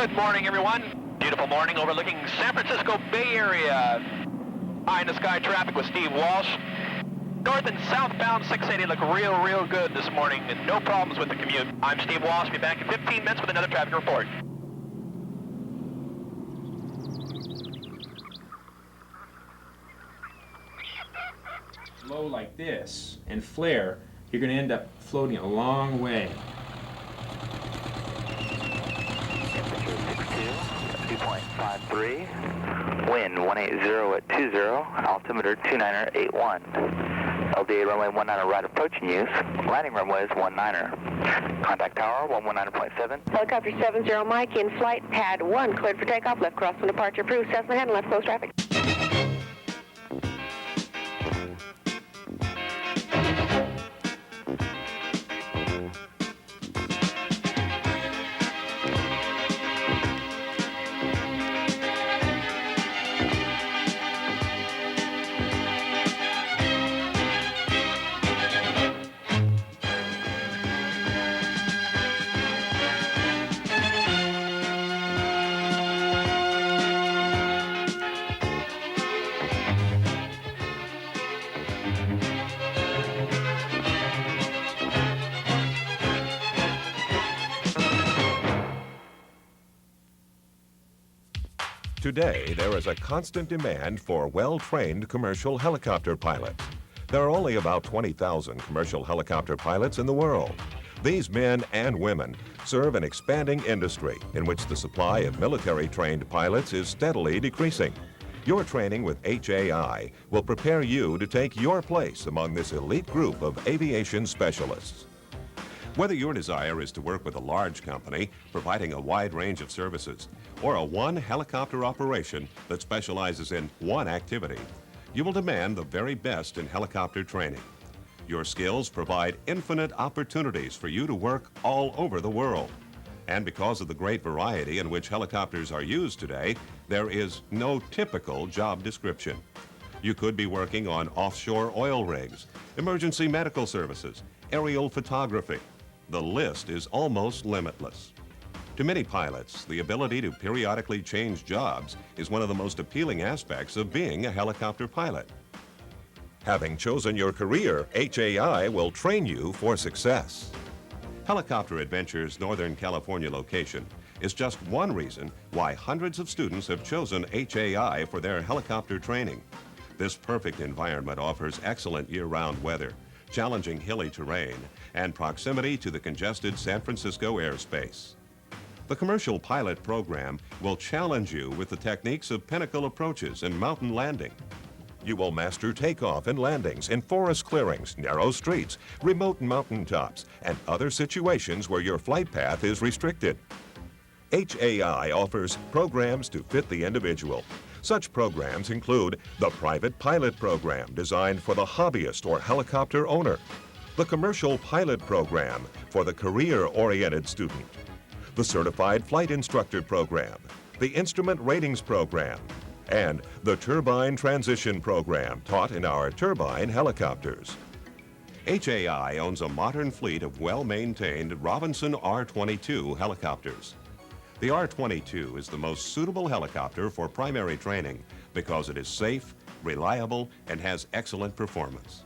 Good morning, everyone. Beautiful morning overlooking San Francisco Bay Area. Eye in the sky traffic with Steve Walsh. North and southbound 680 look real good this morning, and no problems with the commute. I'm Steve Walsh. Be back in 15 minutes with another traffic report. Blow like this and flare, you're going to end up floating a long way. Temperature 2.53, wind 180 at 20, altimeter 29er81. LDA runway 19 right approaching use, landing runway is 19er. Contact tower 119.7. Helicopter 70 Mike in flight, pad 1, cleared for takeoff, left crosswind departure approved, Cessna head and left close traffic. Today, there is a constant demand for well-trained commercial helicopter pilots. There are only about 20,000 commercial helicopter pilots in the world. These men and women serve an expanding industry in which the supply of military-trained pilots is steadily decreasing. Your training with HAI will prepare you to take your place among this elite group of aviation specialists. Whether your desire is to work with a large company providing a wide range of services or a one helicopter operation that specializes in one activity, you will demand the very best in helicopter training. Your skills provide infinite opportunities for you to work all over the world. And because of the great variety in which helicopters are used today, there is no typical job description. You could be working on offshore oil rigs, emergency medical services, aerial photography. The list is almost limitless. To many pilots, the ability to periodically change jobs is one of the most appealing aspects of being a helicopter pilot. Having chosen your career, HAI will train you for success. Helicopter Adventures' Northern California location is just one reason why hundreds of students have chosen HAI for their helicopter training. This perfect environment offers excellent year-round weather, challenging hilly terrain, and proximity to the congested San Francisco airspace. The commercial pilot program will challenge you with the techniques of pinnacle approaches and mountain landing. You will master takeoff and landings in forest clearings, narrow streets, remote mountaintops, and other situations where your flight path is restricted. HAI offers programs to fit the individual. Such programs include the Private Pilot Program, designed for the hobbyist or helicopter owner, the Commercial Pilot Program for the career-oriented student, the Certified Flight Instructor Program, the Instrument Ratings Program, and the Turbine Transition Program taught in our turbine helicopters. HAI owns a modern fleet of well-maintained Robinson R-22 helicopters. The R-22 is the most suitable helicopter for primary training because it is safe, reliable, and has excellent performance.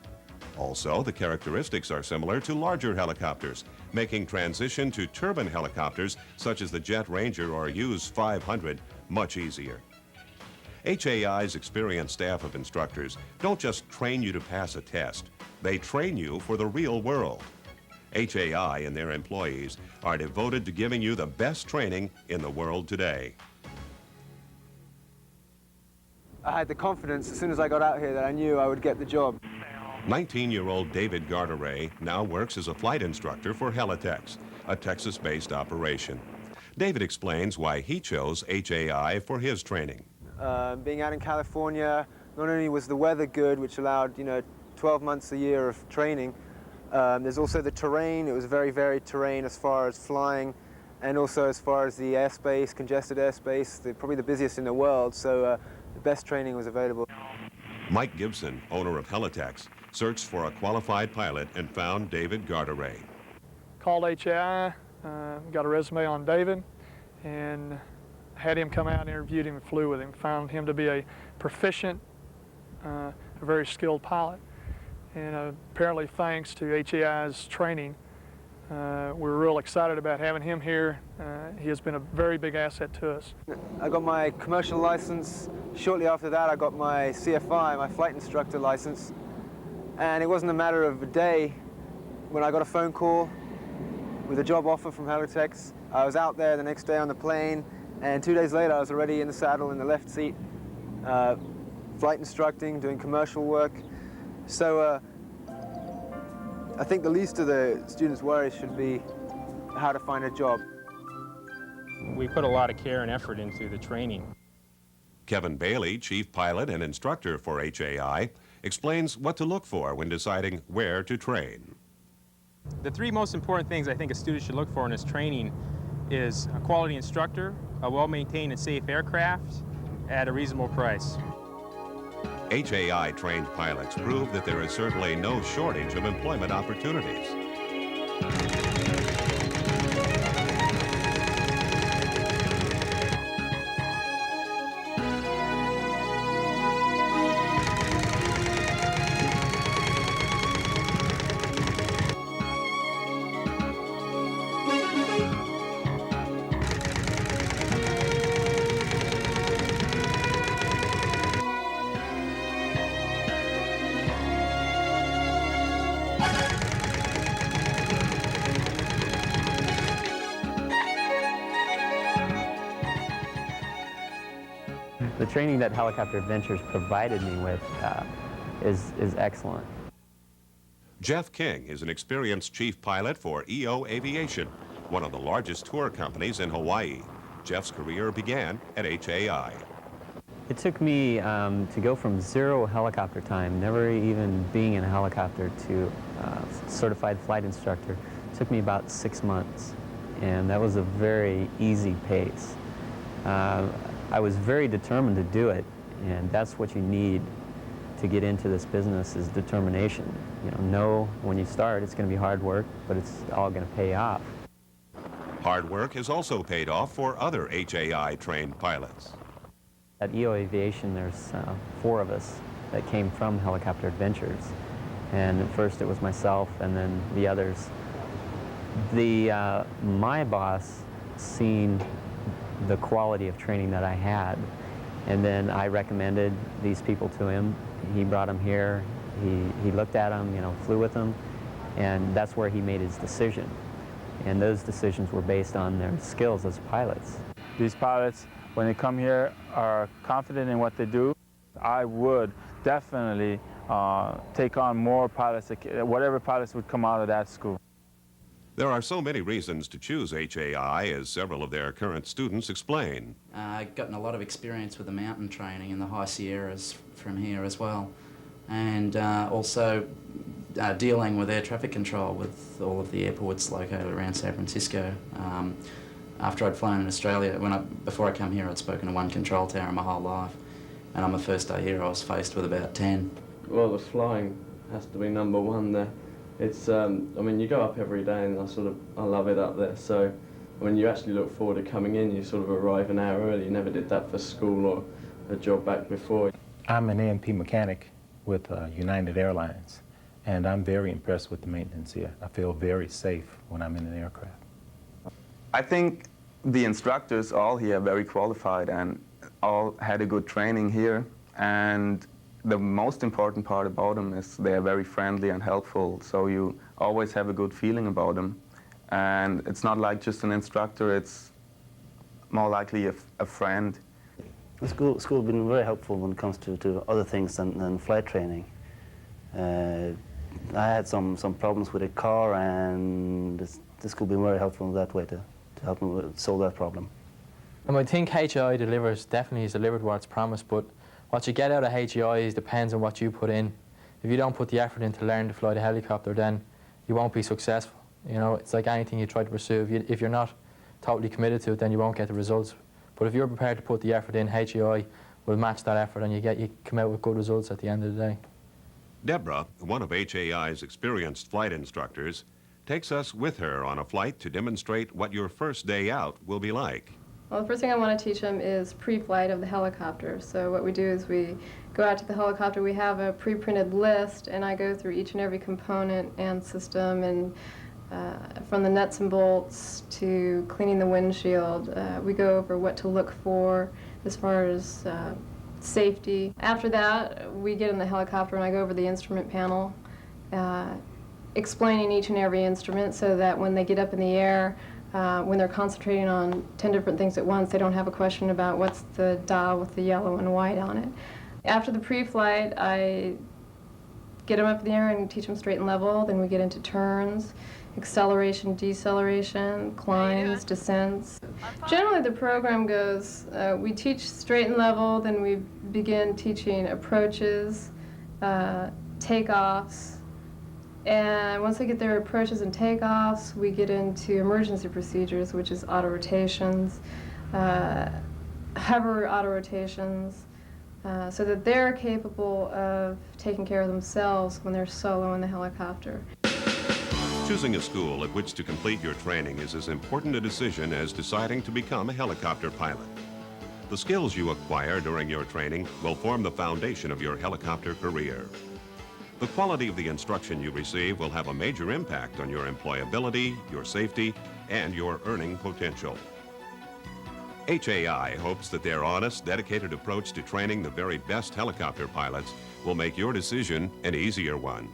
Also, the characteristics are similar to larger helicopters, making transition to turbine helicopters such as the Jet Ranger or Hughes 500 much easier. HAI's experienced staff of instructors don't just train you to pass a test, they train you for the real world. HAI and their employees are devoted to giving you the best training in the world today. I had the confidence as soon as I got out here that I knew I would get the job. 19-year-old David Garderay now works as a flight instructor for Helitex, a Texas-based operation. David explains why he chose HAI for his training. Being out in California, not only was the weather good, which allowed, 12 months a year of training, there's also the terrain. It was very varied terrain as far as flying, and also as far as the airspace, congested airspace, probably the busiest in the world, so the best training was available. Mike Gibson, owner of Helitex, searched for a qualified pilot and found David Garderay. Called HAI, got a resume on David. and had him come out and interviewed him and flew with him. Found him to be a proficient, a very skilled pilot. And apparently thanks to HAI's training, we're real excited about having him here. He has been a very big asset to us. I got my commercial license. Shortly after that, I got my CFI, my flight instructor license. And it wasn't a matter of a day when I got a phone call with a job offer from Helitex. I was out there the next day on the plane, and 2 days later I was already in the saddle in the left seat, flight instructing, doing commercial work. So I think the least of the students' worries should be how to find a job. We put a lot of care and effort into the training. Kevin Bailey, chief pilot and instructor for HAI, explains what to look for when deciding where to train. The three most important things I think a student should look for in his training is a quality instructor, a well-maintained and safe aircraft, at a reasonable price. HAI-trained pilots prove that there is certainly no shortage of employment opportunities. The training that Helicopter Adventures provided me with is excellent. Jeff King is an experienced chief pilot for EO Aviation, one of the largest tour companies in Hawaii. Jeff's career began at HAI. It took me to go from 0 helicopter time, never even being in a helicopter, to certified flight instructor. It took me about 6 months, and that was a very easy pace. I was very determined to do it, and that's what you need to get into this business, is determination. You know when you start it's going to be hard work, but it's all going to pay off. Hard work has also paid off for other HAI-trained pilots. At EO Aviation, there's 4 of us that came from Helicopter Adventures, and at first it was myself and then the others. My boss seen the quality of training that I had, and then I recommended these people to him. He brought them here, he looked at them, flew with them, and that's where he made his decision. And those decisions were based on their skills as pilots. These pilots, when they come here, are confident in what they do. I would definitely take on more pilots, whatever pilots would come out of that school. There are so many reasons to choose HAI, as several of their current students explain. I've gotten a lot of experience with the mountain training in the high Sierras from here as well, and also dealing with air traffic control with all of the airports located around San Francisco. After I'd flown in Australia, before I come here, I'd spoken to 1 control tower my whole life, and on my first day here I was faced with about 10. Well, the flying has to be number 1 there. It's, I mean, you go up every day and I love it up there. So when you actually look forward to coming in, you sort of arrive an hour early. You never did that for school or a job back before. I'm an A&P mechanic with United Airlines, and I'm very impressed with the maintenance here. I feel very safe when I'm in an aircraft. I think the instructors all here are very qualified and all had a good training here, and the most important part about them is they are very friendly and helpful, so you always have a good feeling about them. And it's not like just an instructor, it's more likely a friend. The school has been very helpful when it comes to other things than flight training. I had some problems with a car, and the school has been very helpful in that way to help me solve that problem. I think HAI definitely has delivered what it's promised, but what you get out of HAI depends on what you put in. If you don't put the effort in to learn to fly the helicopter, then you won't be successful. It's like anything you try to pursue. If you're not totally committed to it, then you won't get the results. But if you're prepared to put the effort in, HAI will match that effort, and you come out with good results at the end of the day. Deborah, one of HAI's experienced flight instructors, takes us with her on a flight to demonstrate what your first day out will be like. Well, the first thing I want to teach them is pre-flight of the helicopter. So what we do is we go out to the helicopter, we have a pre-printed list, and I go through each and every component and system, and from the nuts and bolts to cleaning the windshield. We go over what to look for as far as safety. After that, we get in the helicopter and I go over the instrument panel, explaining each and every instrument so that when they get up in the air, when they're concentrating on 10 different things at once, they don't have a question about what's the dial with the yellow and white on it. After the pre-flight, I get them up in the air and teach them straight and level. Then we get into turns, acceleration, deceleration, climbs, descents. Generally the program goes, we teach straight and level, then we begin teaching approaches, takeoffs, and once they get their approaches and takeoffs, we get into emergency procedures, which is auto rotations, hover auto rotations, so that they're capable of taking care of themselves when they're solo in the helicopter. Choosing a school at which to complete your training is as important a decision as deciding to become a helicopter pilot. The skills you acquire during your training will form the foundation of your helicopter career. The quality of the instruction you receive will have a major impact on your employability, your safety, and your earning potential. HAI hopes that their honest, dedicated approach to training the very best helicopter pilots will make your decision an easier one.